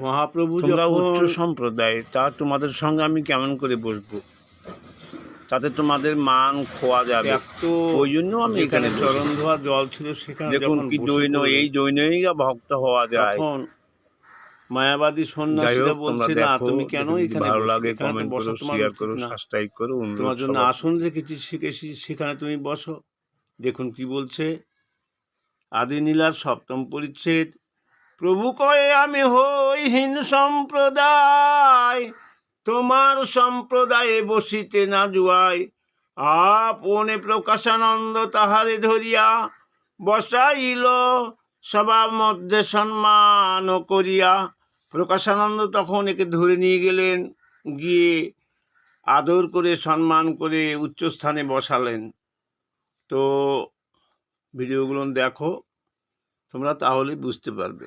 মহাপ্রভু তোমরা যখন উচ্চ সম্প্রদায়, তা তোমাদের সঙ্গে আমি কেমন করে বসবো? তাতে তোমাদের মান খোয়া যাবে। তো ওই জন্য আমি এখানে চরণ ধোয়া জল ছিল সেখানে দেখুন যখন কি বসে জৈন, এই পড়লেন, জৈনই ভক্ত হওয়া যায়। তখন মায়াবাদী যাই সন্ন্যাসীরা হোক, তোমরা বলছে, না দেখো, তুমি কেন দেখে যদি এখানে ভালো বসবে? লাগে এখানে তো কমেন্ট বসা করো, তোমার শেয়ার উচিত করো, না। সাবস্ক্রাইব করো, অনুরোধ তোমার জন্য সবার আসন প্রতি। রেখেছি, শিখেছি, সেখানে তুমি বসো। দেখুন কি বলছে আদি নীলার 7ম পরিচ্ছেদ। প্রভু কয়ে আমি হই হীন সম্প্রদায়, তোমার সম্প্রদায়ে বসিতে না জুয়াই। আপনে প্রকাশানন্দ তাহারে ধরিয়া বসাইল সবার মধ্যে সম্মান করিয়া। প্রকাশানন্দ তখন একে ধরে নিয়ে গেলেন, গিয়ে আদর করে সম্মান করে উচ্চস্থানে বসালেন। তো ভিডিওগুলো দেখো তোমরা, তাহলেই বুঝতে পারবে।